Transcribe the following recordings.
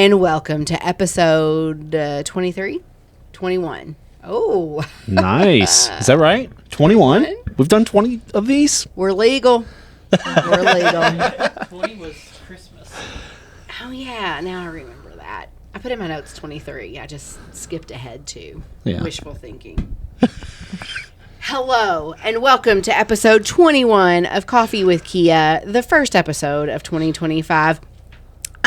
and welcome to episode 23? 21. Oh. Nice. Is that right? 21? We've done 20 of these? We're legal. We're legal. 20 was Christmas. Oh, yeah. Now I remember that. I put in my notes 23. I just skipped ahead to wishful thinking. Hello, and welcome to episode 21 of Coffee with KEEA, the first episode of 2025.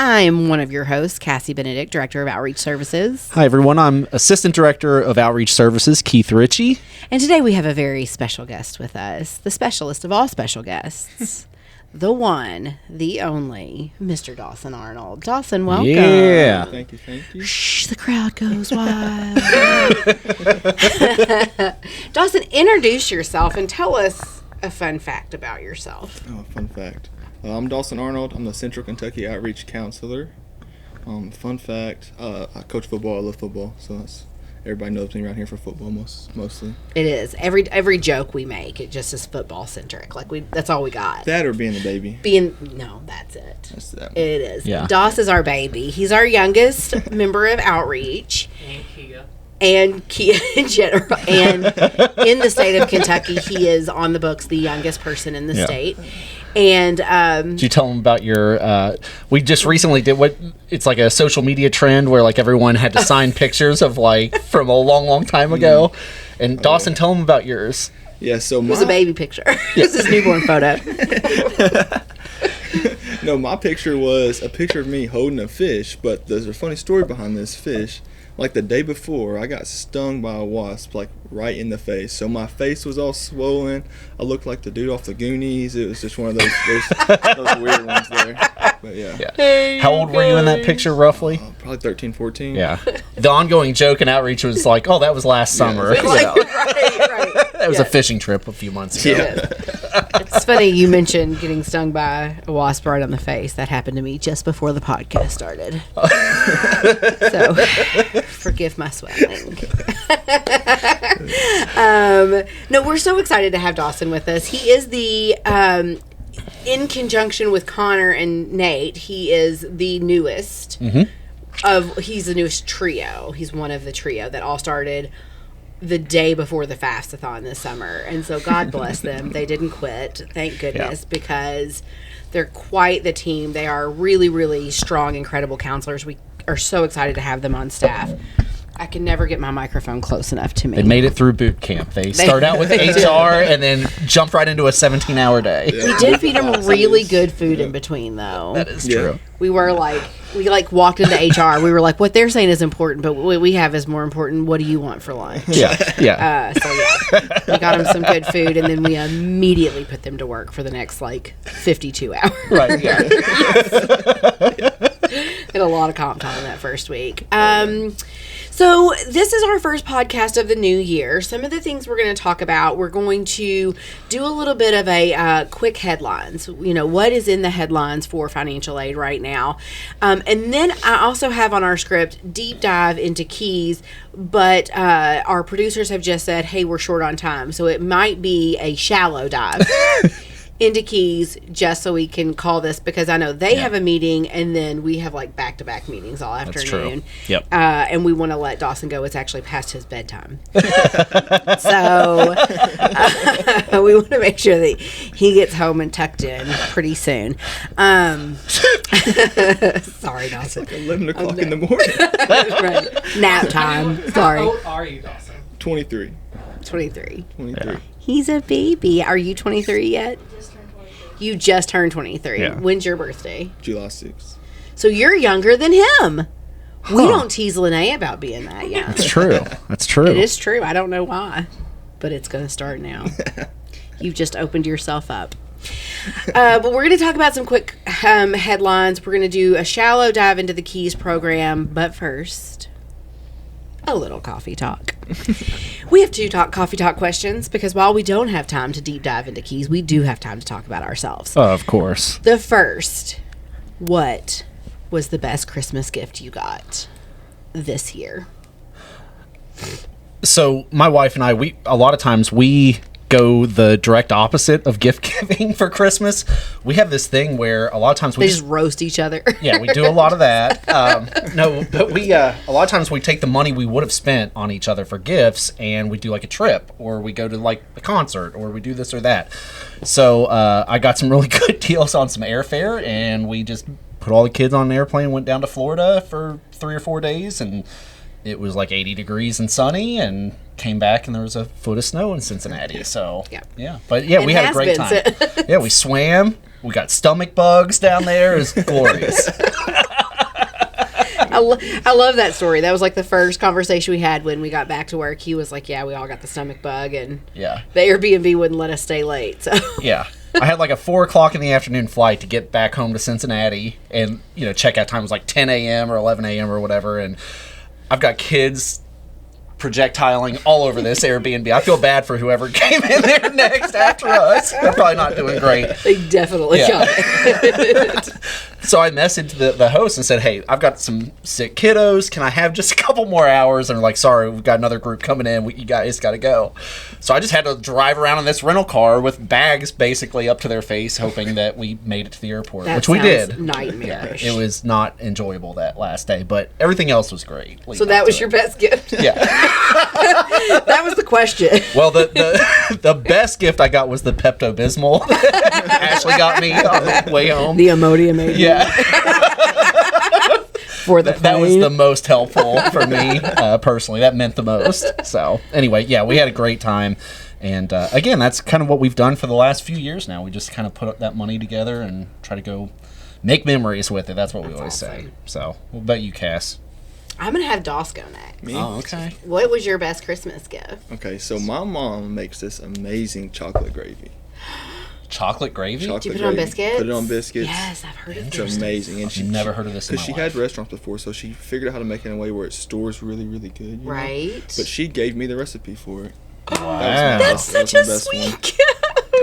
I'm one of your hosts, Cassie Benedict, Director of Outreach Services. Hi, everyone. I'm Assistant Director of Outreach Services, Keith Ritchie. And today we have a very special guest with us, the specialist of all special guests, the one, the only, Mr. Dawson Arnold. Dawson, welcome. Yeah. Thank you. Shh, the crowd goes wild. Dawson, introduce yourself and tell us a fun fact about yourself. Oh, fun fact. I'm Dawson Arnold. I'm the Central Kentucky Outreach Counselor. Fun fact, I coach football. I love football. So everybody knows me around here for football mostly. It is. Every joke we make, it just is football centric. That's all we got. That or being the baby. That's it. That's that one. It is. Yeah. Doss is our baby. He's our youngest member of Outreach. And KEEA. And KEEA in general. And in the state of Kentucky, he is on the books the youngest person in the state. And Did you tell them about your we just recently did it's like a social media trend where like everyone had to sign pictures of like from a long time ago. And Dawson, tell them about yours. Yeah, so it was a baby picture. This is newborn photo. No, my picture was a picture of me holding a fish, but there's a funny story behind this fish. Like the day before, I got stung by a wasp, like right in the face. So my face was all swollen. I looked like the dude off the Goonies. It was just one of those weird ones there. But yeah. How old were you in that picture, roughly? Probably 13, 14. Yeah. The ongoing joke in Outreach was like, oh, that was last summer. Right. That was a fishing trip a few months ago. Yeah. It's funny you mentioned getting stung by a wasp right on the face. That happened to me just before the podcast started. So, forgive my swelling. No, we're so excited to have Dawson with us. He is in conjunction with Connor and Nate, he is the newest he's the newest trio. He's one of the trio that all started the day before the FAFSA-thon this summer. And so God bless them. They didn't quit, thank goodness, because they're quite the team. They are really, really strong, incredible counselors. We are so excited to have them on staff. I can never get my microphone close enough to me. They made it through boot camp. They start out with HR and then jump right into a 17-hour day. Yeah. We did feed them really good food in between, though. That is true. We were we walked into HR. We were like, what they're saying is important, but what we have is more important. What do you want for lunch? Yeah. We got them some good food, and then we immediately put them to work for the next 52 hours. Right. Yeah. Had a lot of comp time that first week. So this is our first podcast of the new year. Some of the things we're going to talk about, we're going to do a little bit of a quick headlines. What is in the headlines for financial aid right now. And then I also have on our script deep dive into KEES, but our producers have just said, hey, we're short on time. So it might be a shallow dive into KEES just so we can call this, because I know they have a meeting and then we have back-to-back meetings all afternoon. That's true. Yep. And we want to let Dawson go. It's actually past his bedtime. So we want to make sure that he gets home and tucked in pretty soon. Sorry, Dawson. 11 o'clock in the morning. Right. Nap time. Sorry. How old are you, Dawson? 23. 23. Yeah. He's a baby. Are you 23 yet? You just turned 23. Yeah. When's your birthday? July 6th. So you're younger than him. We don't tease Lene about being that young. That's true. That's true. It is true. I don't know why, but it's going to start now. You've just opened yourself up. But we're going to talk about some quick headlines. We're going to do a shallow dive into the KEES program. But first, a little coffee talk. We have two coffee talk questions because while we don't have time to deep dive into KEES, we do have time to talk about ourselves. Of course. The first, what was the best Christmas gift you got this year? So my wife and I, a lot of times we go the direct opposite of gift giving for Christmas. We have this thing where a lot of times we They just roast each other. yeah, we do a lot of that. No, but we a lot of times we take the money we would have spent on each other for gifts, and we do like a trip, or we go to like a concert, or we do this or that. So I got some really good deals on some airfare, and we just put all the kids on an airplane and went down to Florida for 3 or 4 days, and it was like 80 degrees and sunny, and came back and there was a foot of snow in Cincinnati. So yeah. But yeah, we had a great time. Yeah, we swam. We got stomach bugs down there. It was glorious. I love that story. That was like the first conversation we had when we got back to work. He was like, yeah, we all got the stomach bug, and yeah, the Airbnb wouldn't let us stay late. So yeah. I had like a 4 o'clock in the afternoon flight to get back home to Cincinnati, and checkout time was like 10 a.m. or 11 a.m. or whatever, and I've got kids projectiling all over this Airbnb. I feel bad for whoever came in there next after us. They're probably not doing great. They definitely got it. So I messaged the host and said, hey, I've got some sick kiddos. Can I have just a couple more hours? And they're like, sorry, we've got another group coming in. You guys got to go. So I just had to drive around in this rental car with bags basically up to their face, hoping that we made it to the airport, which we did. Nightmarish. Yeah, it was not enjoyable that last day, but everything else was great. So that was your best gift? Yeah. That was the question. Well, the best gift I got was the Pepto-Bismol. Ashley got me on the way home. The Imodium. Yeah. For that was the most helpful for me personally. That meant the most. So anyway, yeah, we had a great time. And again, that's kind of what we've done for the last few years now. We just kind of put up that money together and try to go make memories with it. That's what we always say. So what about you, Cass? I'm going to have Doss go next. Me? Oh, okay. What was your best Christmas gift? Okay, so my mom makes this amazing chocolate gravy. Chocolate gravy? Did you put it on biscuits? Put it on biscuits. Yes, I've heard of It's this. amazing. And I've never heard of this in my Because she life. had restaurants before, so she figured out how to make it in a way where it stores really, really good. You know? Right. But she gave me the recipe for it. Wow. That's such a sweet gift.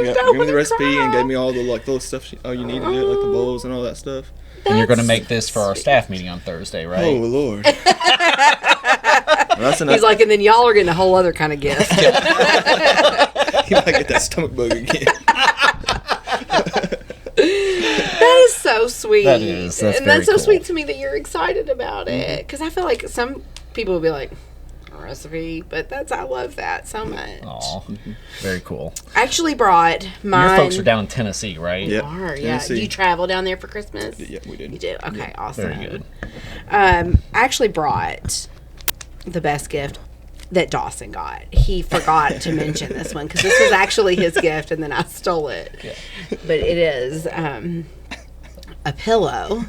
Yeah, gave me the recipe and gave me all the little stuff you need to do it, like the bowls and all that stuff. And you're going to make this for our staff meeting on Thursday, right? Oh, Lord. That's enough. He's like, and then y'all are getting a whole other kind of gift. He might get that stomach bug again. That is so sweet. That is. That's and that's very so cool. sweet to me that you're excited about it. Because I feel like some people would be like, a recipe, but I love that so much. Aw, very cool. I actually brought mine. Your folks are down in Tennessee, right? Yep. Yeah. Tennessee. Do you travel down there for Christmas? Yeah, we did. You do? Okay, awesome. Very good. I actually brought the best gift that Dawson got. He forgot to mention this one because this was actually his gift and then I stole it. Yeah. But it is a pillow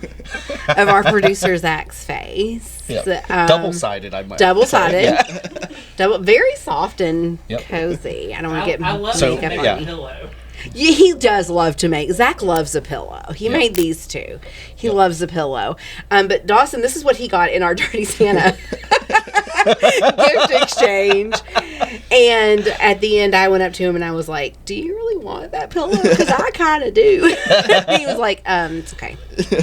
of our producer Zach's face. Yep. Double-sided, I might Double-sided. Yeah. Very soft and Yep. cozy. I don't want to get I love So, to makeup make on yeah. a me. pillow. Yeah, he does love to make. Zach loves a pillow. He made these too. He loves a pillow. But Dawson, this is what he got in our Dirty Santa gift exchange. And at the end, I went up to him and I was like, "Do you really want that pillow? Because I kind of do." He was like, "It's okay.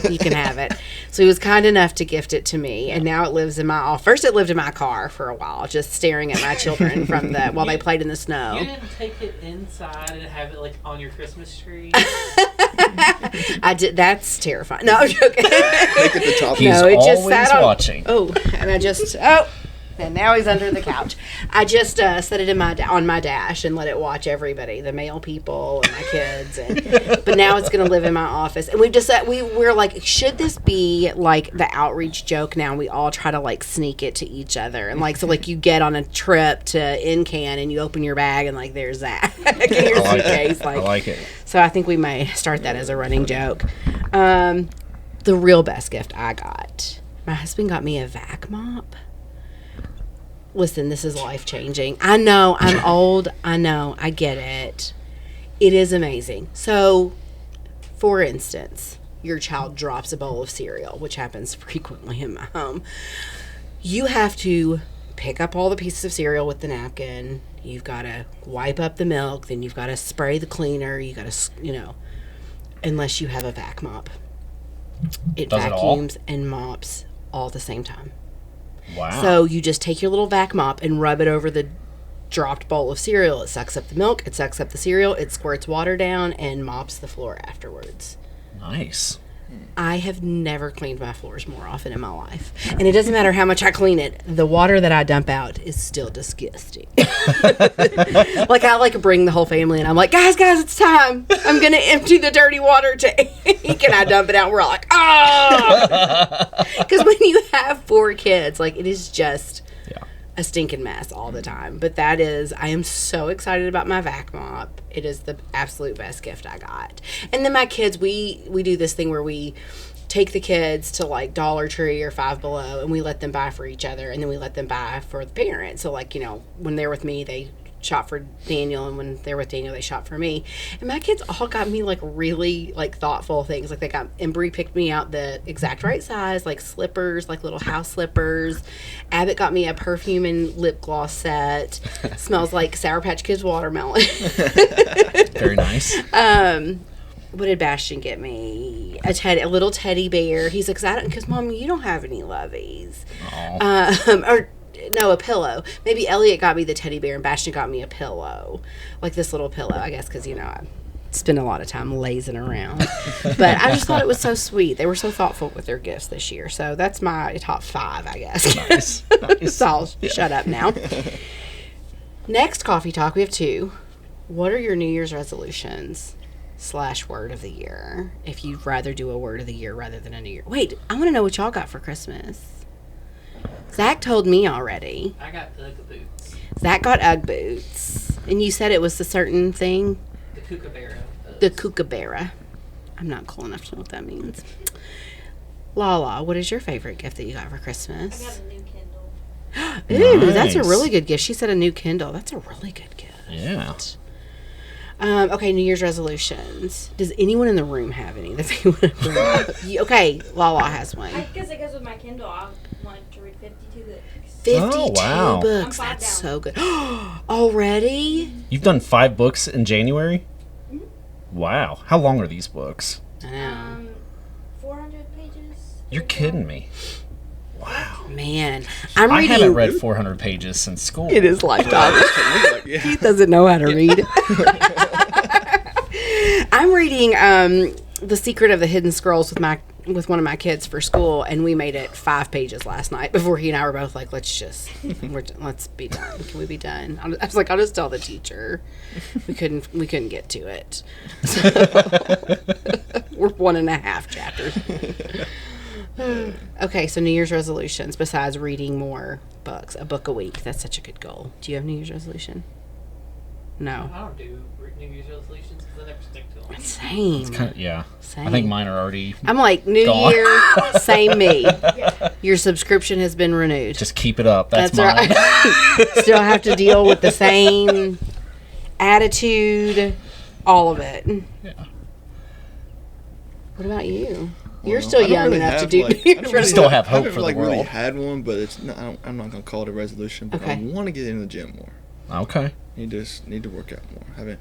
You can have it." So he was kind enough to gift it to me, and now it lives in my office. First, it lived in my car for a while, just staring at my children while they played in the snow. You didn't take it inside and have it like on your Christmas tree. I did. That's terrifying. No, I'm joking. Make it the top. He's No, it just always sat on. watching. Oh, and I just and now he's under the couch. I just set it in on my dash and let it watch everybody, the male people and my kids. But now it's going to live in my office. And we've just we're like, should this be like the outreach joke? Now we all try to like sneak it to each other and like so like you get on a trip to NCAN and you open your bag and like there's that in your suitcase. I like it. So I think we may start that as a running joke. The real best gift I got, my husband got me a vac mop. Listen, this is life-changing. I know, I'm old. I know, I get it. It is amazing. So, for instance, your child drops a bowl of cereal, which happens frequently in my home. You have to pick up all the pieces of cereal with the napkin. You've got to wipe up the milk. Then you've got to spray the cleaner. You got to, unless you have a vac mop. It Does it all? vacuums and mops all at the same time. Wow. So you just take your little vac mop and rub it over the dropped bowl of cereal. It sucks up the milk. It sucks up the cereal. It squirts water down and mops the floor afterwards. Nice. I have never cleaned my floors more often in my life. And it doesn't matter how much I clean it. The water that I dump out is still disgusting. Like, I bring the whole family and I'm like, guys, it's time. I'm going to empty the dirty water tank. And I dump it out. And we're all like, ah! Because when you have 4 kids, like, it is just a stinking mess all the time. But I am so excited about my vac mop. It is the absolute best gift I got. And then my kids, we do this thing where we take the kids to like Dollar Tree or Five Below and we let them buy for each other, and then we let them buy for the parents. So like, when they're with me, they shop for Daniel, and when they're with Daniel, they shop for me. And my kids all got me like really like thoughtful things. Like Embry picked me out the exact right size, like slippers, like little house slippers. Abbott got me a perfume and lip gloss set. Smells like Sour Patch Kids watermelon. Very nice. What did Bastion get me? A little teddy bear. He's excited because, Mom, you don't have any lovies. No, a pillow. Maybe Elliot got me the teddy bear and Bastion got me a pillow. Like this little pillow, I guess, because, I spend a lot of time lazing around. But I just thought it was so sweet. They were so thoughtful with their gifts this year. So that's my top 5, I guess. Nice. So I'll shut up now. Next coffee talk, we have 2. What are your New Year's resolutions / word of the year? If you'd rather do a word of the year rather than a New Year. Wait, I want to know what y'all got for Christmas. Zach told me already. I got Ugg boots. Zach got Ugg boots. And you said it was the certain thing? The Kookaburra. The Kookaburra. I'm not cool enough to know what that means. Lala, what is your favorite gift that you got for Christmas? I got a new Kindle. Ooh, Nice. that's a really good gift. She said a new Kindle. That's a really good gift. Yeah. Okay, New Year's resolutions. Does anyone in the room have any that they want to bring up? Okay, Lala has one. I guess it goes with my Kindle. I wanted to read 52 books. 52 wow. books. I'm 5 That's down. so good. Already? You've done 5 books in January? Mhm. Wow. How long are these books? I know. 400 pages. You're kidding me. Wow. Man, I'm I reading. haven't read 400 pages since school. It is lifetime. Like, yeah. He doesn't know how to read. I'm reading The Secret of the Hidden Scrolls with one of my kids for school, and we made it 5 pages last night before he and I were both like, let's be done. Can we be done? I was like, I'll just tell the teacher. We couldn't get to it. So, we're 1.5 chapters. Okay, so New Year's resolutions besides reading more books, a book a week. That's such a good goal. Do you have New Year's resolution? No. I don't do New Year's resolutions because I never stick to them. Same. Yeah. Same. I think mine are already. I'm like, New Gone. Year, same me. Your subscription has been renewed. Just keep it up. That's right. mine. Still have to deal with the same attitude, all of it. Yeah. What about you? You're Well, still I don't young really enough to have, do like- New I Year's don't really still have I hope haven't for the really world. had one, but it's not, I'm not gonna call it a resolution. But Okay. I want to get in the gym more. Okay. Need to work out more. Haven't,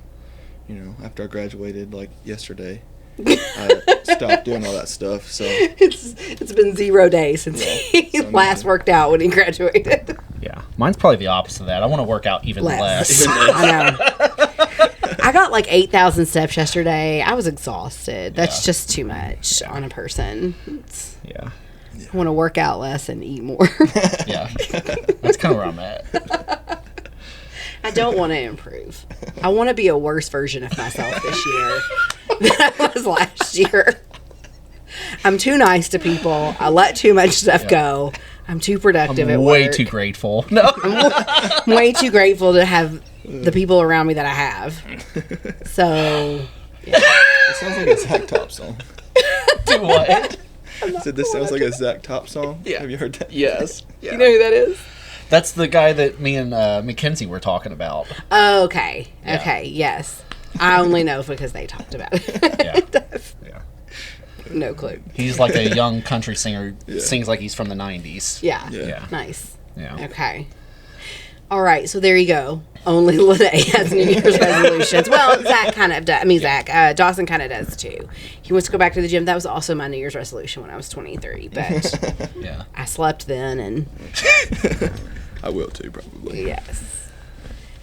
after I graduated like yesterday, I stopped doing all that stuff. So It's been 0 days since he so last now- worked out when he graduated. Yeah. Mine's probably the opposite of that. I want to work out even less. I know. I got like 8,000 steps yesterday. I was exhausted. That's Yeah. just too much on a person. Yeah. I want to work out less and eat more. Yeah. That's kind of where I'm at. I don't want to improve. I want to be a worse version of myself this year than I was last year. I'm too nice to people. I let too much stuff go. I'm too productive at I'm work. way too grateful. No. I'm way too grateful to have the people around me that I have. So, yeah. it sounds like a Zach Top song. Do what? So this sounds like a Zach Top song. Yeah. Have you heard that? Yes. You know who that is? That's the guy that me and Mackenzie were talking about. Oh, okay. Yeah. Okay, yes. I only know because they talked about it. Yeah. Yeah. No clue. He's like a young country singer. Yeah. Sings like he's from the 90s. Yeah. Yeah. Nice. Yeah. Okay. All right, so there you go. Only Lene has New Year's resolutions. Well, Zach kind of does. I mean, Zach. Dawson kind of does too. He wants to go back to the gym. That was also my New Year's resolution when I was 23. But Yeah. I slept then, and I will too, probably. yes.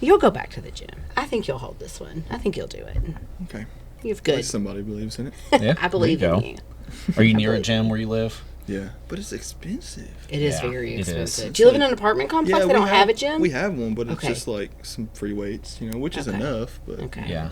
You'll go back to the gym. I think you'll hold this one. I think you'll do it. Okay. You've At good. least somebody believes in it. Yeah, I believe there in you you. go. Are you near a gym where you live? Yeah, but it's expensive. It is Yeah, very it is. expensive. It's Do you live in like- an apartment complex Yeah, that don't have a gym? We have one, but it's Okay. just like some free weights, which is Okay. enough. But Okay. Yeah.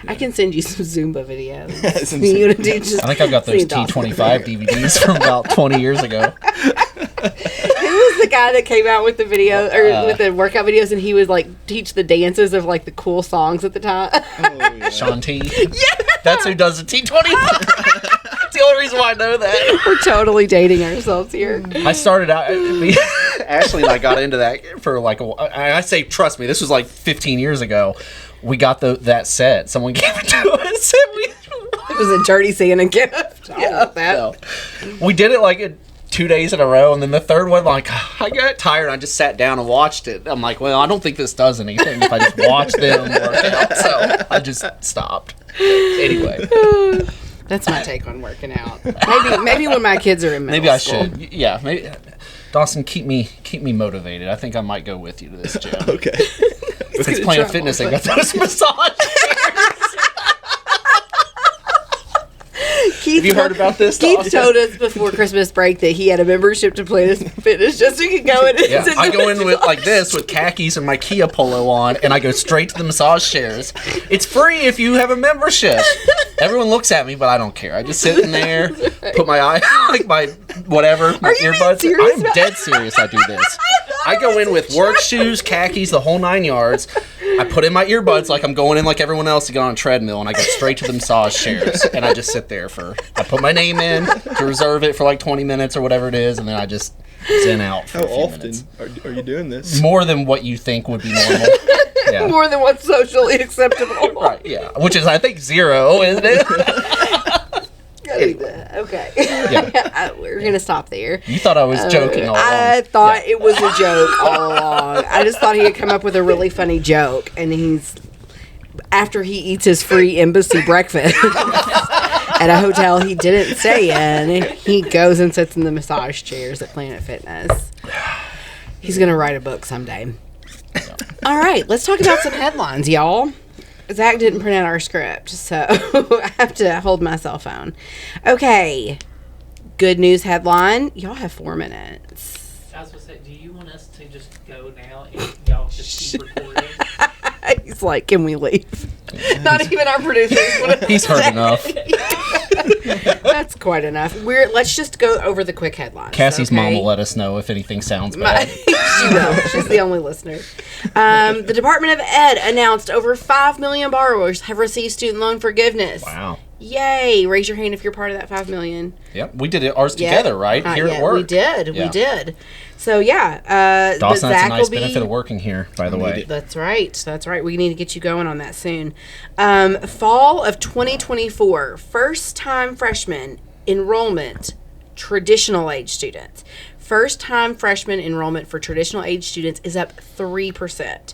I can send you some Zumba videos. Some You wanna do just I think I've got those see Dawson. T25 DVDs from about 20 years ago. Who was the guy that came out with the video or with the workout videos, and he would like teach the dances of like the cool songs at the time? oh, yeah. Sean T. Yeah. That's who does the T25. That's the only reason why I know that. We're totally dating ourselves here. I started out. Ashley and I got into that for like a while. I say, trust me, this was like 15 years ago. We got that set. Someone gave it to us. It was a dirty Santa gift. Yeah, that. So, we did it like 2 days in a row, and then the third one, like, I got tired. I just sat down and watched it. I'm like, well, I don't think this does anything if I just watch them work out. So I just stopped. Anyway, That's my take on working out. Maybe when my kids are in middle maybe I school. should. Yeah, maybe. Dawson, keep me motivated. I think I might go with you to this gym. Okay. Since Planet Fitness, they got those massage chairs. Have you heard about this? Keith Dawson? told us before Christmas break that he had a membership to Planet Fitness just so he could go in and Yeah, sit I in go the in with like this with khakis and my KEEA polo on, and I go straight to the massage chairs. It's free if you have a membership. Everyone looks at me, but I don't care. I just sit in there, put my my whatever, my Are you being earbuds. serious I'm about- dead serious. I do this. I go in with work shoes, khakis, the whole 9 yards. I put in my earbuds like I'm going in like everyone else to get on a treadmill, and I go straight to the massage chairs, and I just sit there I put my name in to reserve it for like 20 minutes or whatever it is, and then I just zen out for How a few often minutes. are you doing this? More than what you think would be normal. Yeah. more than what's socially acceptable. Right, yeah. Which is, I think, 0, isn't it? Okay. We're going to stop there. You thought I was joking all along. I thought Yeah. it was a joke all along. I just thought he had come up with a really funny joke, and after he eats his free embassy breakfast at a hotel he didn't stay in, he goes and sits in the massage chairs at Planet Fitness. He's going to write a book someday. All right, let's talk about some headlines, y'all. Zach didn't print out our script, so I have to hold my cell phone. Okay, good news headline. Y'all have 4 minutes. I was going to say, do you want us to just go now and y'all just keep recording? He's like, can we leave? Not even our producers. He's heard enough. That's quite enough. Let's just go over the quick headlines. Cassie's okay? mom will let us know if anything sounds My- bad. she will. She's the only listener. The Department of Ed announced over 5 million borrowers have received student loan forgiveness. Wow. Yay! Raise your hand if you're part of that 5 million. Yep, we did ours together, right? Here Yeah, at work. we did. Yeah. We did. So yeah, but Dawson, that's Zach a nice will be. benefit of working here, by the way. That's right. That's right. We need to get you going on that soon. Fall of 2024, first-time freshman enrollment, traditional age students. First-time freshman enrollment for traditional age students is up 3%.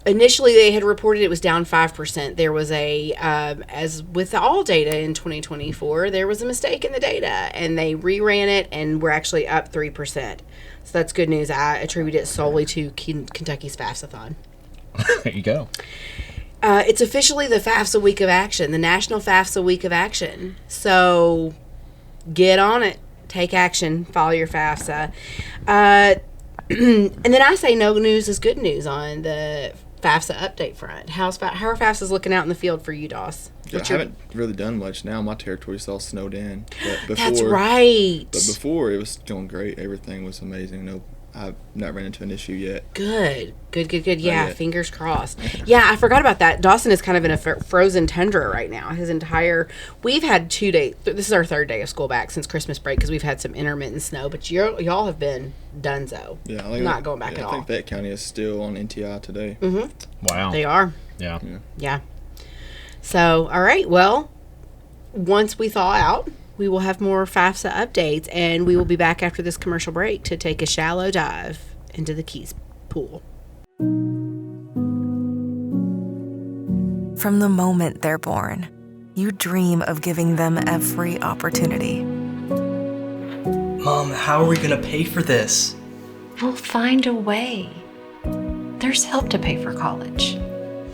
Initially, they had reported it was down 5%. There was as with all data in 2024, there was a mistake in the data, and they reran it, and we're actually up 3%. So that's good news. I attribute it solely to Kentucky's FAFSA-thon. There you go. It's officially the FAFSA Week of Action, the National FAFSA Week of Action. So get on it. Take action. Follow your FAFSA. And then I say no news is good news on the FAFSA update front. How are FAFSA's looking out in the field for you, Doss? I haven't really done much now. My territory's all snowed in. But before, That's right. But before, it was going great. Everything was amazing. No, I've not ran into an issue yet. Good. Yeah, yet. fingers crossed. Yeah, I forgot about that. Dawson is kind of in a frozen tundra right now. We've had 2 days. This is our 3rd day of school back since Christmas break because we've had some intermittent snow. But y'all have been donezo. Yeah, not going back at all. I think Fayette County is still on NTI today. Mm-hmm. Wow. They are. Yeah. Yeah. So, all right. Well, once we thaw out, we will have more FAFSA updates, and we will be back after this commercial break to take a shallow dive into the KEES pool. From the moment they're born, you dream of giving them every opportunity. Mom, how are we gonna pay for this? We'll find a way. there's help to pay for college.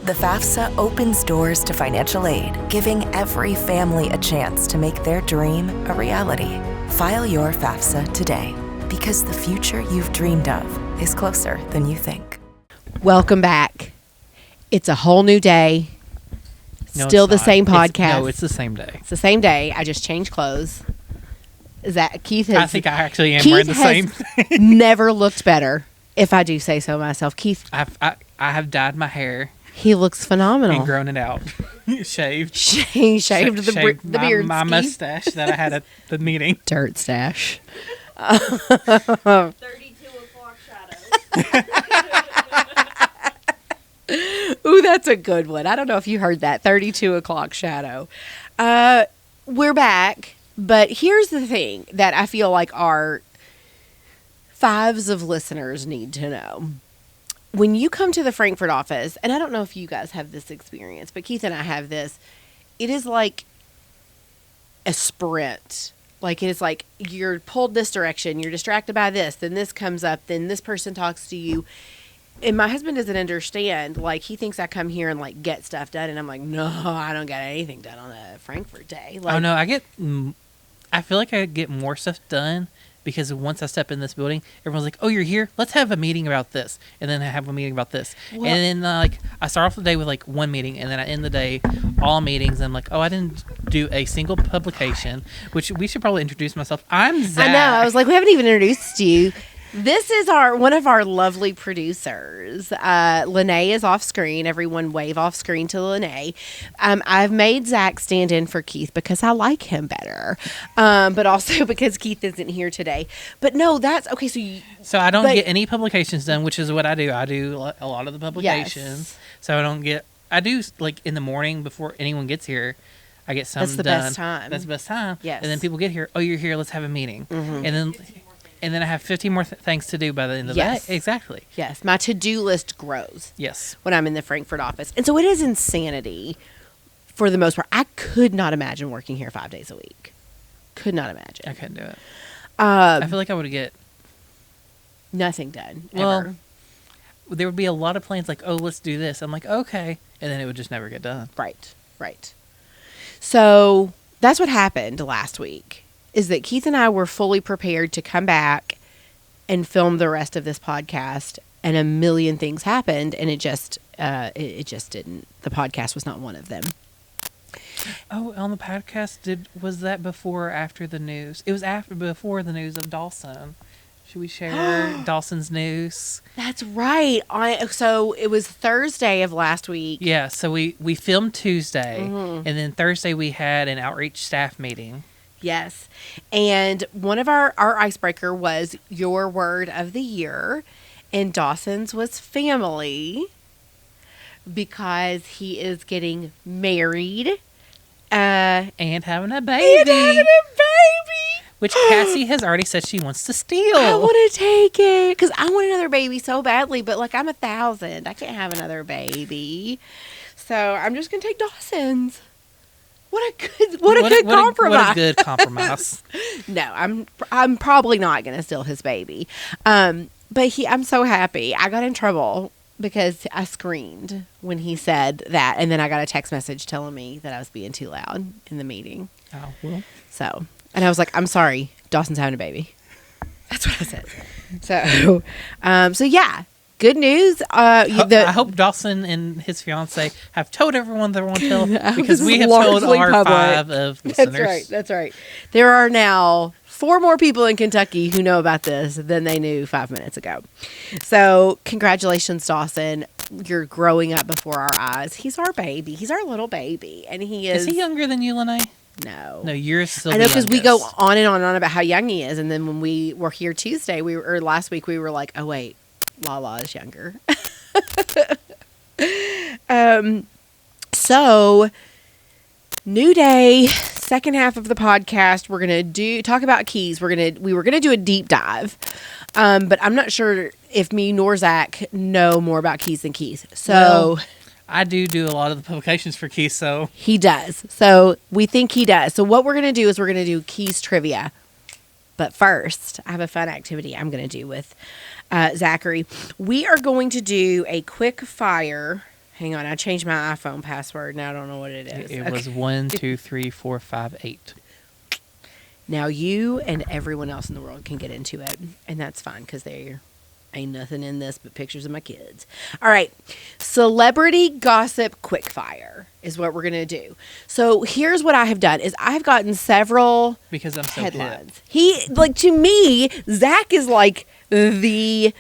The FAFSA opens doors to financial aid, giving every family a chance to make their dream a reality. File your FAFSA today, because the future you've dreamed of is closer than you think. Welcome back. It's a whole new day. No, Still it's the not. same podcast. It's the same day. It's the same day. I just changed clothes. Is that Keith has I think I actually am Keith wearing the same has thing. never looked better, if I do say so myself. Keith, I have dyed my hair he looks phenomenal. and grown it out. Shaved. He shaved the beard. My ski. mustache that I had at the meeting. Dirt stash. 32 o'clock shadows. Ooh, that's a good one. I don't know if you heard that. 32 o'clock shadow. We're back, but here's the thing that I feel like our fives of listeners need to know. When you come to the Frankfurt office, and I don't know if you guys have this experience, but Keith and I have this, it is like a sprint. Like, it is like you're pulled this direction, you're distracted by this, then this comes up, then this person talks to you. And my husband doesn't understand. Like, he thinks I come here and, like, get stuff done. And I'm like, no, I don't get anything done on a Frankfurt day. Like, Oh, no, I feel like I get more stuff done because once I step in this building, everyone's like, oh, you're here? Let's have a meeting about this. And then I have a meeting about this. Well- and then, I start off the day with, like, one meeting, and then I end the day all meetings. And I'm like, oh, I didn't do a single publication, which we should probably introduce myself. I'm Zach. I know. I was like, we haven't even introduced you. This is one of our lovely producers. Lene is off screen. Everyone wave off screen to Lene. I've made Zach stand in for Keith because I like him better, but also because Keith isn't here today. But no, that's okay. So I don't get any publications done, which is what I do. I do a lot of the publications. Yes. So I do, like, in the morning before anyone gets here, I get some That's the done. best time. That's the best time. Yes. And then people get here, oh, you're here, let's have a meeting. Mm-hmm. And then I have 15 more things to do by the end of Yes. the day. Exactly. Yes, my to-do list grows Yes. when I'm in the Frankfurt office. And so it is insanity for the most part. I could not imagine working here 5 days a week. Could not imagine. I couldn't do it. I feel like I would get, Nothing done. well, Ever. there would be a lot of plans like, oh, let's do this. I'm like, okay. And then it would just never get done. Right. So that's what happened last week, is that Keith and I were fully prepared to come back and film the rest of this podcast, and a million things happened, and it just didn't. The podcast was not one of them. Oh, on the podcast, was that before or after the news? It was before the news of Dawson. Should we share Dawson's news? That's right. So it was Thursday of last week. Yeah, so we filmed Tuesday, Mm-hmm. and then Thursday we had an outreach staff meeting. Yes. And one of our icebreaker was your word of the year, and Dawson's was family, because he is getting married. And having a baby. Which Cassie has already said she wants to steal. I want to take it because I want another baby so badly, but like I'm 1,000. I can't have another baby. So I'm just going to take Dawson's. What a good compromise. What a good compromise. No, I'm probably not going to steal his baby. But I'm so happy. I got in trouble because I screamed when he said that, and then I got a text message telling me that I was being too loud in the meeting. Oh, well. So, and I was like, I'm sorry, Dawson's having a baby. That's what I said. So yeah, good news. I hope Dawson and his fiance have told everyone they want to tell, because we have told largely our public. 5 of listeners. That's right. There are now 4 more people in Kentucky who know about this than they knew 5 minutes ago. So congratulations, Dawson. You're growing up before our eyes. He's our baby. He's our little baby. And he is... Is he younger than you, Lene? No. No, you're still I know, because we go youngest. on and on and on about how young he is. And then when we were here Tuesday, last week, we were like, oh, wait, Lala is younger. So, new day, second half of the podcast, we're going to talk about KEES. We were going to do a deep dive. But I'm not sure if me nor Zach know more about KEES than KEES. So... Well, I do a lot of the publications for KEES, so... He does. So we think he does. So what we're going to do is we're going to do KEES trivia. But first, I have a fun activity I'm going to do with Zachary. We are going to do a quick fire. Hang on, I changed my iPhone password. Now I don't know what it is. It was 1, 2, 3, 4, 5, 8. Now you and everyone else in the world can get into it, and that's fine because there ain't nothing in this but pictures of my kids. All right, celebrity gossip quickfire is what we're gonna do. So here's what I have done: is I have gotten several Because I'm so headlines. To me, Zach is like the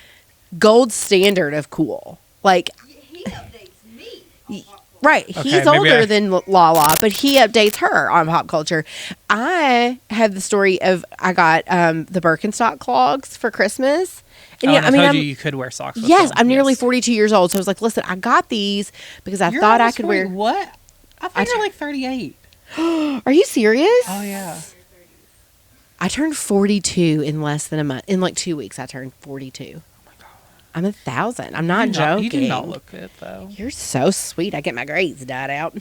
gold standard of cool. Like, He updates me. on pop culture. right, Okay, he's maybe older than Lala, but he updates her on pop culture. I have the story of I got the Birkenstock clogs for Christmas. And I told I'm, you could wear socks with yes, them. I'm nearly Yes. 42 years old, so I was like, listen, I got these because I You're thought I almost could 40. wear. What? I think you're like 38. Are you serious? Oh, yeah. I turned 42 in less than a month. In like 2 weeks, I turned 42. Oh, my God. I'm 1,000. I'm not joking. You do not look good, though. You're so sweet. I get my grades dyed out.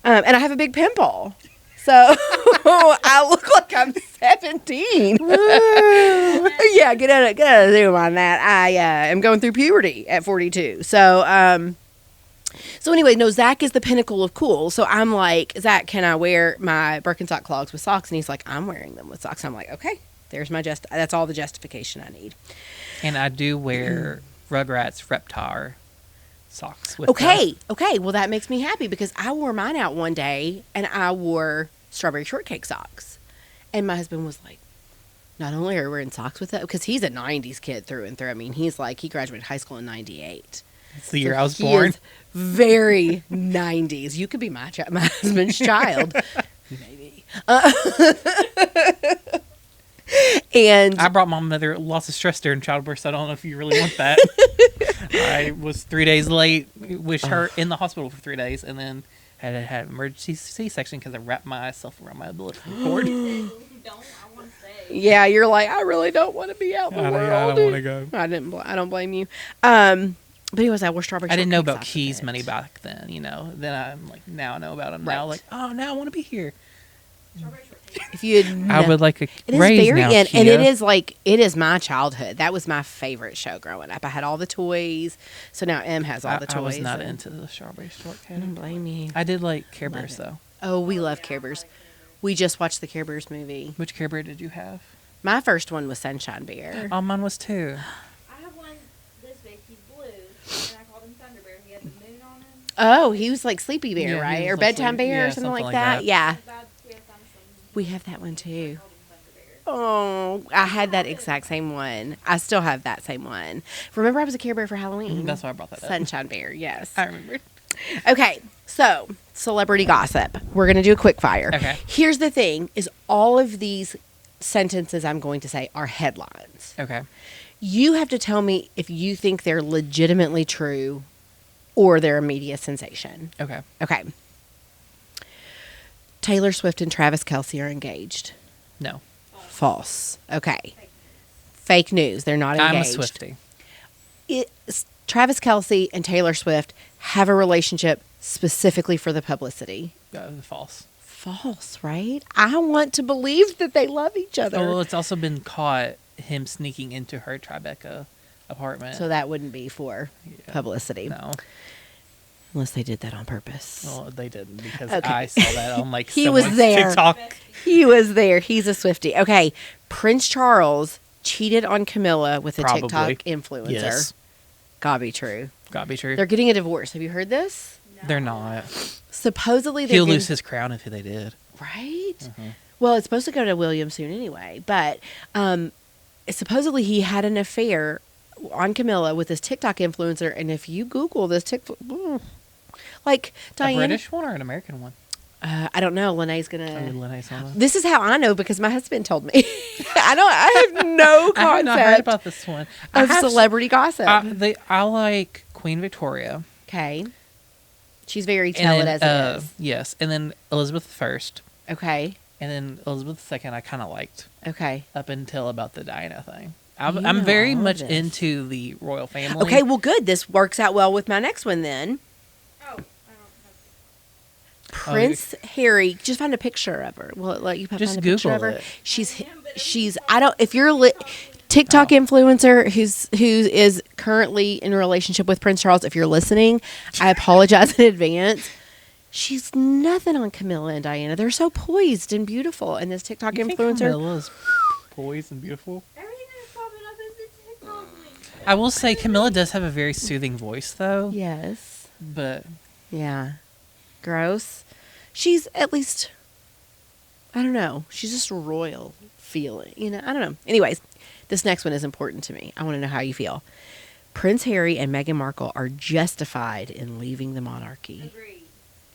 And I have a big pimple. So I look like I'm 17. Yeah, get out of Zoom on that. I am going through puberty at 42. So anyway, no, Zach is the pinnacle of cool. So I'm like, Zach, can I wear my Birkenstock clogs with socks? And he's like, I'm wearing them with socks. I'm like, okay, there's my that's all the justification I need. And I do wear Rugrats Reptar socks with Okay. Well, that makes me happy because I wore mine out one day and I wore strawberry shortcake socks. And my husband was like, not only are we wearing socks with it, because he's a 90s kid through and through. I mean, he graduated high school in 98. It's the year So I was he born. is very 90s. You could be my husband's child. Maybe. And I brought my mother lots of stress during childbirth, so I don't know if you really want that. I was 3 days late, wished her in the hospital for 3 days, and then had to have emergency C-section because I wrapped myself around my umbilical cord. Don't, I want to say. yeah, you're like, I really don't want to be out in the world. I don't want to go. I don't blame you. But anyways, I wore strawberry. I didn't know shortcake about socks KEES with it. money back then, you know. Then I'm like, now I know about them. Right. Now, like, oh, now I want to be here. If you had I would like a It is raise very now, and KEEA. it is my childhood. That was my favorite show growing up. I had all the toys. So now Em has all the toys. I was not and into the strawberry I shortcake. don't blame you. I did like Care Love Bears, it. though. Oh, we love Care Bears. We just watched the Care Bears movie. Which Care Bear did you have? My first one was Sunshine Bear. Oh, mine was too. I have one this big. He's blue, and I called him Thunder Bear. He had the moon on him. Oh, he was like Sleepy Bear, Yeah, he right? was Or like Bedtime Sleepy- Bear yeah, or something like something like that. that. Yeah. Bad, we have dinosaurs. We have that one too. I called him Thunder Bear. Oh, I had that exact same one. I still have that same one. Remember, I was a Care Bear for Halloween. That's why I brought that up. Sunshine Bear, yes. I remembered. Okay, so celebrity gossip. We're going to do a quick fire. Okay. Here's the thing is all of these sentences I'm going to say are headlines. Okay. You have to tell me if you think they're legitimately true or they're a media sensation. Okay. Okay. Taylor Swift and Travis Kelce are engaged. No. False. Okay. Fake news. They're not engaged. I'm a Swiftie. Travis Kelce and Taylor Swift have a relationship specifically for the publicity. False. False, right? I want to believe that they love each other. Oh, well, it's also been caught him sneaking into her Tribeca apartment. So that wouldn't be for publicity. No. Unless they did that on purpose. Well, they didn't because Okay. I saw that on like He was someone's there. TikTok. He was there. He's a Swiftie. Okay. Prince Charles cheated on Camilla with a Probably. TikTok influencer. Yes. Gotta be true. Gotta be true. They're getting a divorce. Have you heard this? They're not. Supposedly they're He'll getting- lose his crown if they did. Right? Well, it's supposed to go to William soon anyway. But supposedly he had an affair on Camilla with this TikTok influencer. And if you Google this TikTok, like A Diane, British one or an American one? I don't know. Lene's Oh, gonna. Lene's on that. This is how I know because my husband told me. I have no I have not heard concept about this one. I of have celebrity gossip. I like Queen Victoria. Okay, she's very And tell it then, as it is. Yes, and then Elizabeth I, Okay, and then Elizabeth II. I kind of liked okay, up until about the Diana thing. You I'm know very all of much this. into the royal family. okay. Well, good. This works out well with my next one then. Oh, I don't have. Prince Harry. Just find a picture of her. Will it let you find Just a picture Google of her? it. She's. I don't. If you're TikTok influencer who is currently in a relationship with Prince Charles, if you're listening, I apologize in advance. She's nothing on Camilla and Diana. They're so poised and beautiful. And this TikTok You think influencer. Camilla's poised and beautiful. Everything that's popping up is the TikTok link. I will say Camilla does have a very soothing voice, though. Yes. But Yeah. Gross. She's at least, I don't know. She's just royal feeling. I don't know. Anyways, this next one is important to me. I want to know how you feel. Prince Harry and Meghan Markle are justified in leaving the monarchy.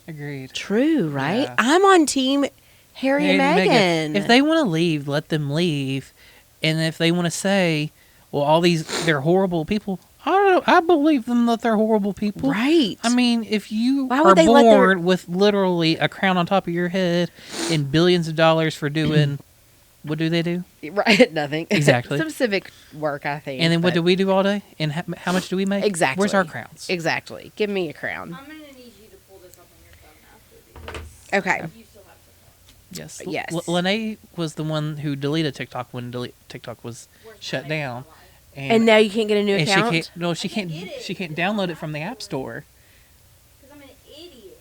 agreed. True, right? Yeah. I'm on team Harry and Meghan. If they want to leave, let them leave. And if they want to say, well, they're horrible people, I believe them that they're horrible people. Right. I mean, if you Why are would they let born with literally a crown on top of your head and billions of dollars for doing, what do they do? Right, nothing. Exactly. Some civic work, I think. And then what but- do we do all day? And how much do we make? Exactly. Where's our crowns? Exactly. Give me a crown. I'm gonna need you to pull this up on your phone after because Okay. you still have TikTok. Yes. Yes. Lene was the one who deleted TikTok when TikTok was shut down. And now you can't get a new and account? she can't she can't download it from the App Store. Because I'm an idiot.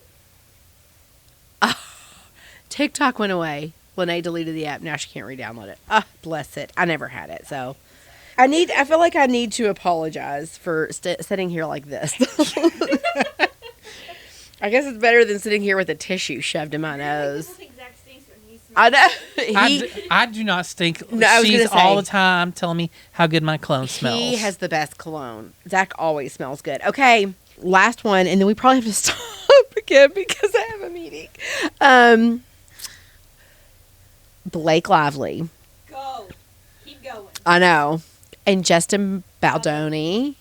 TikTok went away. Lene deleted the app. Now she can't re-download it. Ah, bless it. I never had it, so I feel like I need to apologize for sitting here like this. I guess it's better than sitting here with a tissue shoved in my nose. This exact stinks when he smells. I know. I do not stink. No, I was She's gonna say- all the time telling me how good my cologne smells. He has the best cologne. Zach always smells good. Okay, last one, and then we probably have to stop again because I have a meeting. Blake Lively. Go. Keep going. I know. And Justin Baldoni.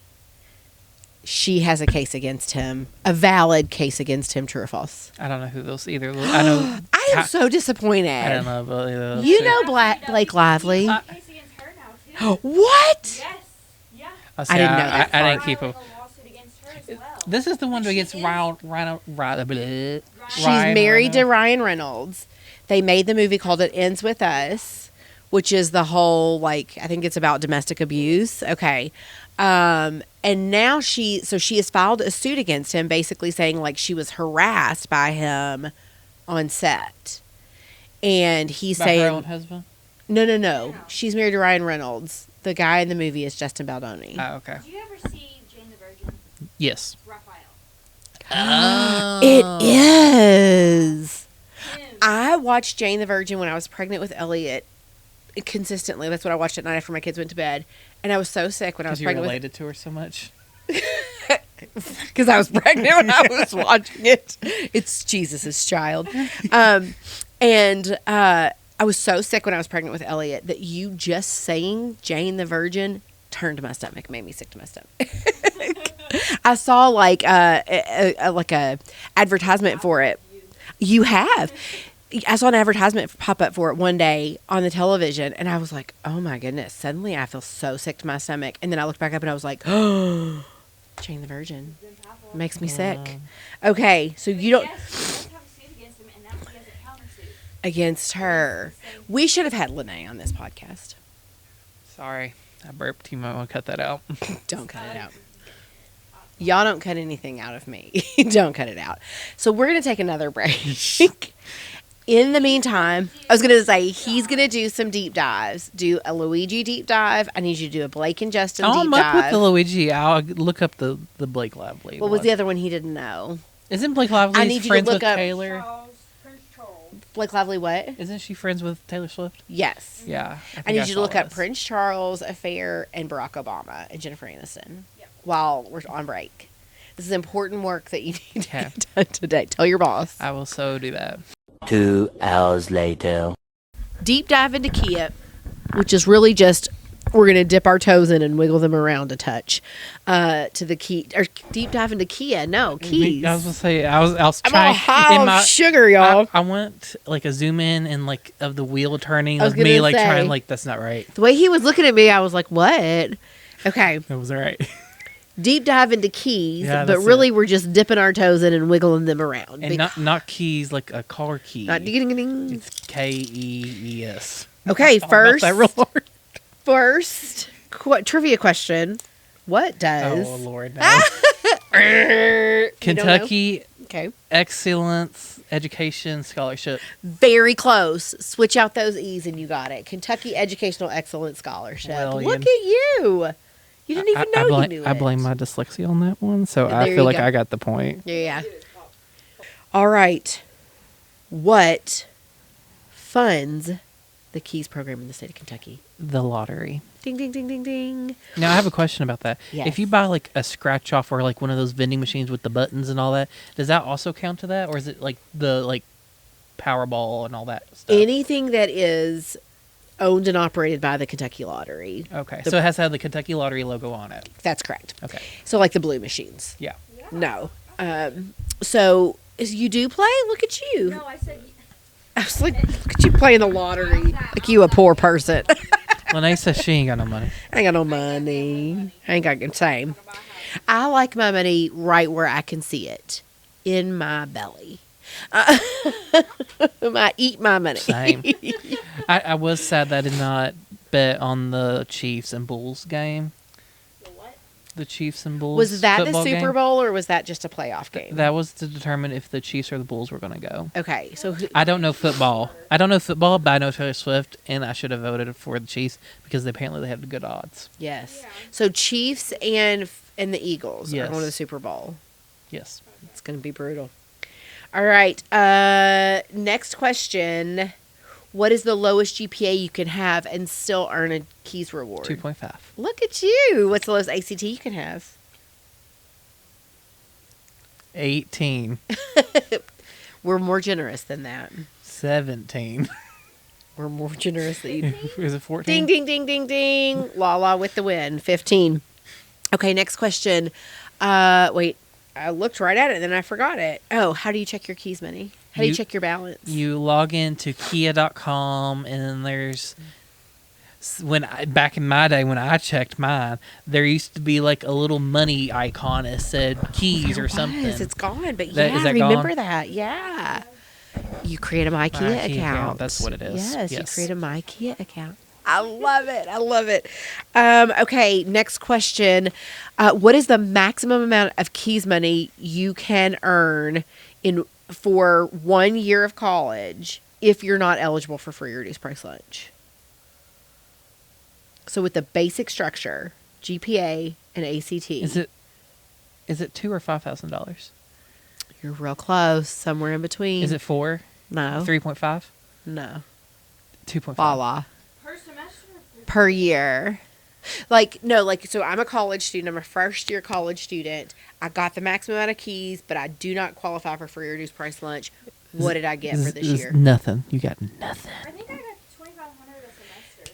She has a case against him. A valid case against him, true or false? I don't know who those either. I know. I am so disappointed. I don't know about either of those You two. know Blake Lively. Case against her now too. What? Yes. Yeah. I, see, I didn't know that I didn't part. keep Filing up. a lawsuit against her as well. This is the one She against is- Ryan. She's married to Ryan Reynolds. They made the movie called It Ends With Us, which is the whole, like, I think it's about domestic abuse. Okay. And now she has filed a suit against him, basically saying, like, she was harassed by him on set. And he's By saying, her own husband. no. She's married to Ryan Reynolds. The guy in the movie is Justin Baldoni. Oh, okay. Did you ever see Jane the Virgin? Yes. Raphael. It is. Him. I watched Jane the Virgin when I was pregnant with Elliot consistently. That's what I watched at night after my kids went to bed. And I was so sick when I was Because you pregnant related to her so much. because I was pregnant when I was watching it. It's Jesus's child. And I was so sick when I was pregnant with Elliot that you just saying Jane the Virgin turned my stomach, made me sick to my stomach. I saw like a advertisement for it. You have. I saw an advertisement pop up for it one day on the television, and I was like, oh my goodness. Suddenly I feel so sick to my stomach. And then I looked back up and I was like, oh, Jane the Virgin. Makes me sick. Okay, so you don't. Yes, she does have a suit against him, and now he has a countersuit. Against her. We should have had Lene on this podcast. Sorry. I burped. You might want to cut that out. Don't cut it out. Y'all don't cut anything out of me. Don't cut it out. So we're going to take another break. In the meantime, I was going to say, he's going to do some deep dives. Do a Luigi deep dive. I need you to do a Blake and Justin deep I'm up with dive. the Luigi. I'll look up the Blake Lively. What was the other one he didn't know? Isn't Blake Lively I need you to friends look with up- Taylor? Prince Charles. Blake Lively what? Isn't she friends with Taylor Swift? Yes. Yeah. I need you to saw look up this. Prince Charles affair and Barack Obama and Jennifer Aniston Yep. while we're on break. This is important work that you need to Okay. get done today. Tell your boss. I will so do that. 2 hours later. Deep dive into KEEA, which is really just we're going to dip our toes in and wiggle them around a touch to the key or deep dive into KEEA. No, keys. I was gonna say I was I'm all trying high in on my sugar, y'all. I went like a zoom in and like of the wheel turning I was of me gonna like say. trying like that's not right. The way he was looking at me, I was like, "What?" Okay, That was all right. deep dive into keys, Yeah, but that's really it. we're just dipping our toes in and wiggling them around. And not keys like a car key. Not ding-ding-ding. It's KEES. Okay, Thought about that real hard. first trivia question. What does Oh Lord, no. Kentucky Okay. Excellence Education Scholarship. Very close. Switch out those E's and you got it. Kentucky Educational Excellence Scholarship. Well, Look at you. You didn't even know you knew it. I blame my dyslexia on that one, so There I you feel like go. I got the point. Yeah. All right. What funds the KEES program in the state of Kentucky? The lottery. Ding, ding, ding, ding, ding. Now I have a question about that. Yes. If you buy like a scratch off or like one of those vending machines with the buttons and all that, does that also count to that, or is it like the Powerball and all that stuff? Anything that is owned and operated by the Kentucky Lottery. Okay, so it has to have the Kentucky Lottery logo on it. That's correct. Okay. So like the blue machines. Yeah. No. So you do play? Look at you. No, I said. I was like, look at you playing the lottery. Like you a poor person. Lene says she ain't got no money. I ain't got no money. I ain't got the same. I like my money right where I can see it. In my belly. I eat my money. Same. I was sad that I did not bet on the Chiefs and Bulls game. The what? The Chiefs and Bulls. Was that the football Super game. Bowl or was that just a playoff game? That was to determine if the Chiefs or the Bulls were going to go. Okay, so I don't know football. But I know Taylor Swift, and I should have voted for the Chiefs because apparently they have the good odds. yes. So Chiefs and the Eagles are Yes. going to the Super Bowl. Yes. It's going to be brutal. All right. Next question. What is the lowest GPA you can have and still earn a KEES reward? 2.5. Look at you. What's the lowest ACT you can have? 18. We're more generous than that. 17. We're more generous than you. Is it 14? Ding, ding, ding, ding, ding. La with the win. 15. Okay, next question. Wait, I looked right at it and then I forgot it. Oh, how do you check your KEES money? How do you check your balance? You log into KEEA.com, and then there's back in my day when I checked mine, there used to be like a little money icon that said KEES or something. It's gone, but Is yeah, that remember gone? that. Yeah. You create a My KEEA KEEA account. that's what it is. Yes, you Yes. create a My KEEA account. I love it. I love it. Okay, next question. What is the maximum amount of KEES money you can earn for 1 year of college if you're not eligible for free or reduced price lunch? So with the basic structure, GPA and ACT. Is it $2,000 or $5,000? You're real close. Somewhere in between. Is it 4? No. 3.5? No. 2.5. Voila. Per semester? Per year. So I'm a college student. I'm a first year college student. I got the maximum amount of KEES, but I do not qualify for free or reduced price lunch. What did I get for this year? Nothing. You got nothing. I think I got 2,500 a semester.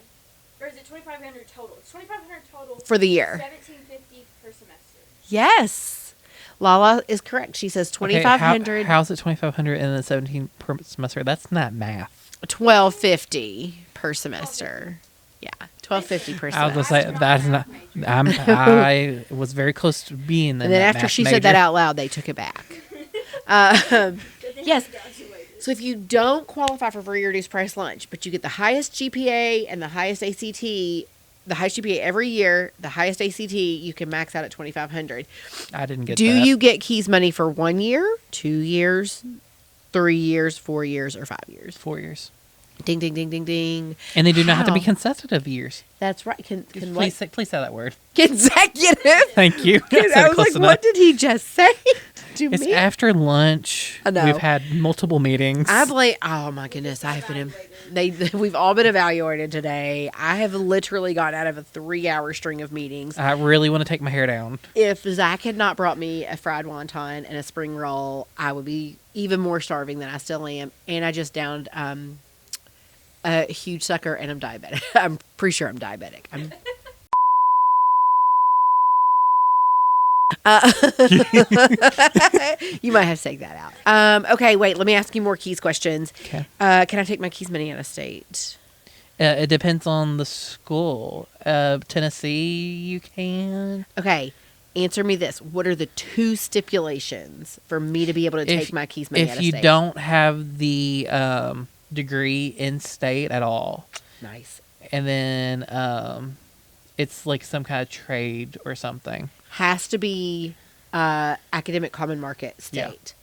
Or is it 2,500 total? It's 2,500 total For the year. 1,750 per semester. Yes. Lala is correct. She says 2,500. How's it 2,500 and then 17 per semester? That's not math. 1,250 per semester. Yeah, 1,250 per I was gonna semester. say that's not. I was very close to being. And then after she said that out loud, they took it back. Yes. So if you don't qualify for free or reduced price lunch, but you get the highest GPA and the highest ACT, the highest GPA every year, the highest ACT, you can max out at 2,500. I didn't get. Do that. you get KEES money for 1 year, 2 years, 3 years, 4 years, or 5 years? 4 years? Ding, ding, ding, ding, ding. And they do not have to be How? consecutive years. That's right. Can Please say that word. consecutive? Thank you. I said it was close like, enough. what did he just say to It's me? after lunch. I know. We've had multiple meetings. I blame. Oh my goodness! I have been. We've all been evaluated today. I have literally gotten out of a 3-hour string of meetings. I really want to take my hair down. If Zach had not brought me a fried wonton and a spring roll, I would be even more starving than I still am. And I just downed a huge sucker, and I'm diabetic. I'm pretty sure I'm diabetic. You might have to take that out. Okay, wait. Let me ask you more KEES questions. Okay. Can I take my KEES money out of state? It depends on the school. Tennessee, you can. Okay. Answer me this. What are the 2 stipulations for me to be able to take my KEES money out If of you state? don't have the degree in state at all, Nice. and then it's like some kind of trade or something. Has to be academic common market state. Yeah.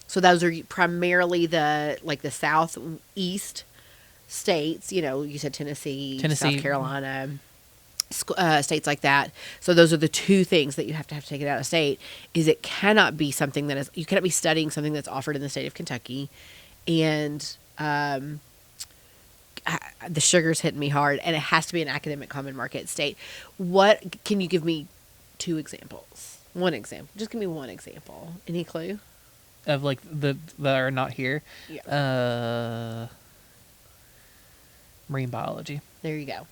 So those are primarily the southeast states. You know, you said Tennessee, South Carolina, states like that. So those are the 2 things that you have to take it out of state. Is it cannot be something that is, you cannot be studying something that's offered in the state of Kentucky, and the sugar's hitting me hard, and it has to be an academic common market state. What can you give me 2 examples? 1 example. Just give me 1 example. Any clue? Of like that are not here. Yeah. Marine biology. There you go.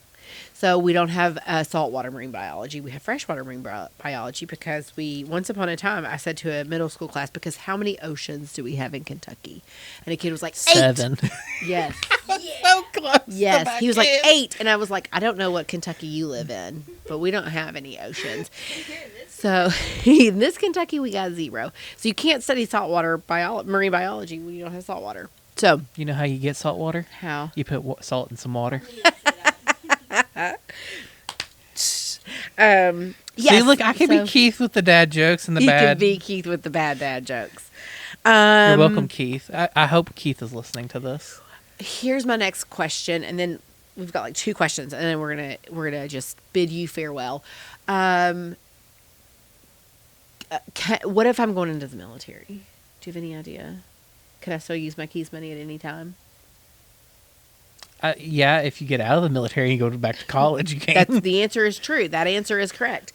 So we don't have saltwater marine biology. We have freshwater marine biology because once upon a time, I said to a middle school class, because how many oceans do we have in Kentucky? And a kid was like, 7. 8. Yes. So close. Yes. He was like 8. And I was like, I don't know what Kentucky you live in, but we don't have any oceans. So in this Kentucky, we got 0. So you can't study saltwater marine biology when you don't have saltwater. So You know how you get salt water? how? You put salt in some water. Yes. See, look, I can So be Keith with the dad jokes and the you bad. can be Keith with the bad dad jokes. You're welcome, Keith. I hope Keith is listening to this. Here's my next question, and then we've got like 2 questions, and then we're gonna just bid you farewell. What if I'm going into the military? Do you have any idea? Can I still use my KEES money at any time? Yeah, if you get out of the military and go back to college, you can. The answer is true. That answer is correct.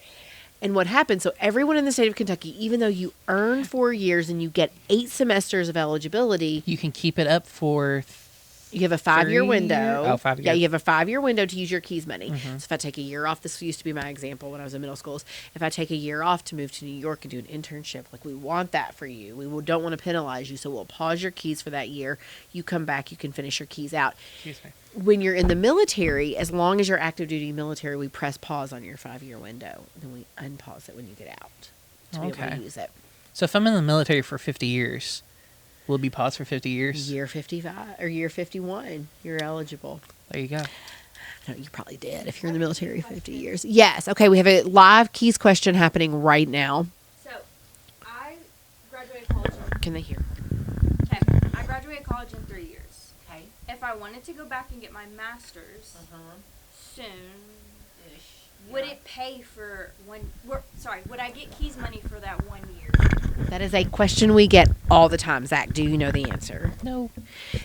And what happens, so everyone in the state of Kentucky, even though you earn 4 years and you get 8 semesters of eligibility, You can keep it up for you have a 5-year 3 window. years? Oh, 5 Yeah, years. you have a 5-year window to use your KEES money. Mm-hmm. So if I take a year off, this used to be my example when I was in middle schools. If I take a year off to move to New York and do an internship, like we want that for you. Don't want to penalize you, so we'll pause your KEES for that year. You come back, you can finish your KEES out. Excuse me. When you're in the military, as long as you're active duty military, we press pause on your 5-year window. Then we unpause it when you get out to be able Okay. to use it. So if I'm in the military for 50 years, will it be paused for 50 years? Year 55 or year 51, you're eligible. There you go. No, you probably did if you're in the military 50 years. Yes. Okay, we have a live KEES question happening right now. So, I graduated college. Can they hear? Okay, I graduated college in 3 years. Okay. If I wanted to go back and get my master's soon, would it pay for would I get KEES money for that 1 year? That is a question we get all the time. Zach, do you know the answer? No.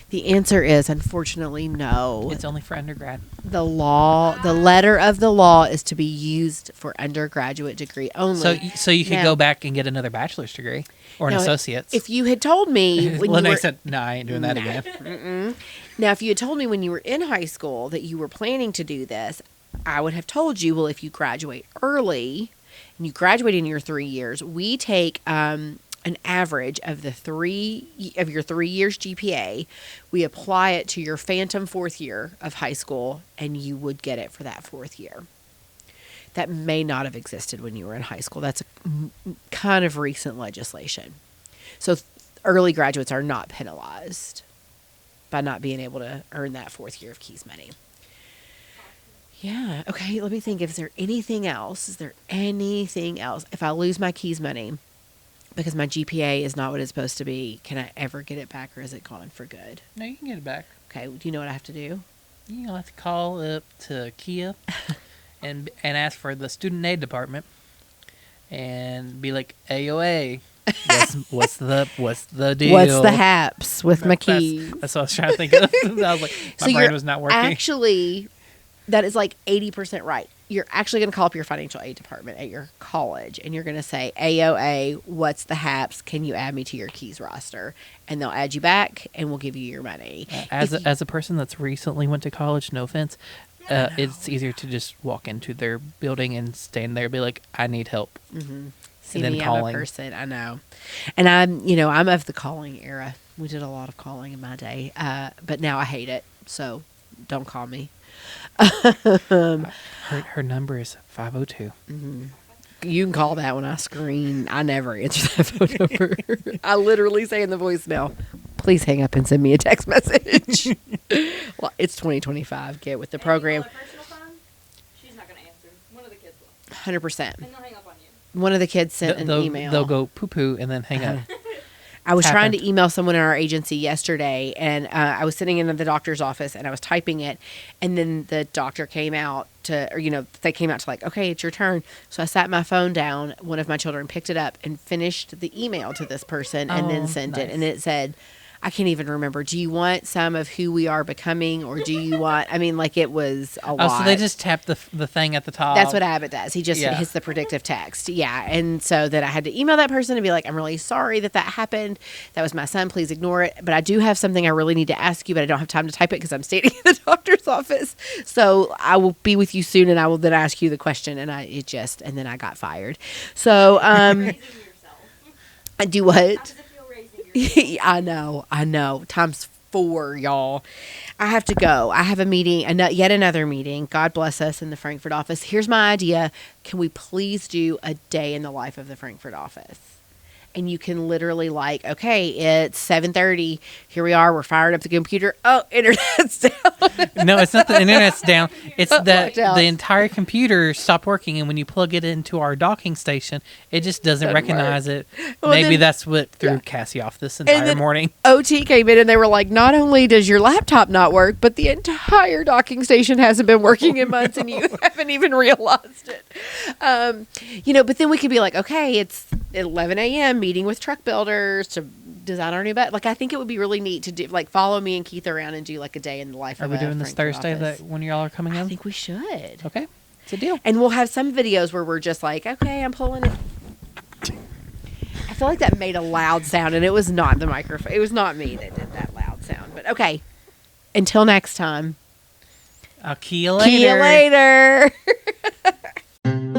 The answer is unfortunately no. It's only for undergrad. The letter of the law is to be used for undergraduate degree only. So you could Now- go back and get another bachelor's degree or an Now, associate's. If you had told me when Lene you were, said, "No, I ain't doing that again." now if you had told me when you were in high school that you were planning to do this, I would have told you, well, if you graduate early and you graduate in your 3 years, we take an average of your 3 years GPA, we apply it to your phantom 4th year of high school, and you would get it for that 4th year. That may not have existed when you were in high school. That's a kind of recent legislation. So early graduates are not penalized by not being able to earn that 4th year of KEES money. Yeah. Okay. Let me think. Is there anything else? Is there anything else? If I lose my KEES money because my GPA is not what it's supposed to be, can I ever get it back, or is it gone for good? No, you can get it back. Okay. Do you know what I have to do? You'll have to call up to KEEA and ask for the student aid department and be like, AOA, what's the deal? What's the haps with my KEES? That's what I was trying to think of. I was like, my brain was not working. Actually, that is like 80% right. You're actually going to call up your financial aid department at your college, and you're going to say, AOA, what's the haps? Can you add me to your KEES roster? And they'll add you back, and we'll give you your money. As a person that's recently went to college, no offense, it's easier to just walk into their building and stand there and be like, I need help. Mm-hmm. See And then me, I'm calling. a person. I know. And I'm of the calling era. We did a lot of calling in my day. But now I hate it. So don't call me. Her number is 502. You can call that when I screen. I never answer that phone number. I literally say in the voicemail, please hang up and send me a text message. Well, it's 2025. Get with the program. Personal phone, she's not going to answer. One of the kids will. 100%. And they'll hang up on you. One of the kids sent an email. They'll go poo-poo and then hang up. I was trying to happened. email someone in our agency yesterday, and I was sitting in the doctor's office, and I was typing it, and then the doctor came out they came out to like, okay, it's your turn. So I sat my phone down. One of my children picked it up and finished the email to this person and then sent it. And it said, I can't even remember. Do you want some of who we are becoming, or do you want? I mean, like it was a lot. Oh, so they just tap the thing at the top. That's what Abbott does. He just hits the predictive text. Yeah, and so then I had to email that person and be like, I'm really sorry that happened. That was my son. Please ignore it. But I do have something I really need to ask you, but I don't have time to type it because I'm standing in the doctor's office. So I will be with you soon, and I will then ask you the question. And then I got fired. So Raising yourself. I do what? How does it feel raising yourself? I know. Times 4, y'all. I have to go. I have a meeting, yet another meeting. God bless us in the Frankfurt office. Here's my idea. Can we please do a day in the life of the Frankfurt office? And you can literally okay, it's 7:30. Here we are. We're firing up the computer. Oh, internet's down. No, it's not the internet's down. It's that Locked out. the entire computer stopped working, and when you plug it into our docking station, it just doesn't recognize it. Well, Maybe then- that's what threw Cassie off this entire then- morning. OT came in and they were like, not only does your laptop not work, but the entire docking station hasn't been working in months and you haven't even realized it. But then we could be like, okay, it's 11 a.m. meeting with truck builders to design our new bed. Like, I think it would be really neat to do, follow me and Keith around and do a day in the life Are of we a doing this Frankfurt Thursday office. that when y'all are coming I in? think we should. Okay, it's a deal. And we'll have some videos where we're just like, okay, I'm pulling it. I feel like that made a loud sound, and it was not the microphone. It was not me that did that loud sound. But okay, until next time. I'll key you See you later. later.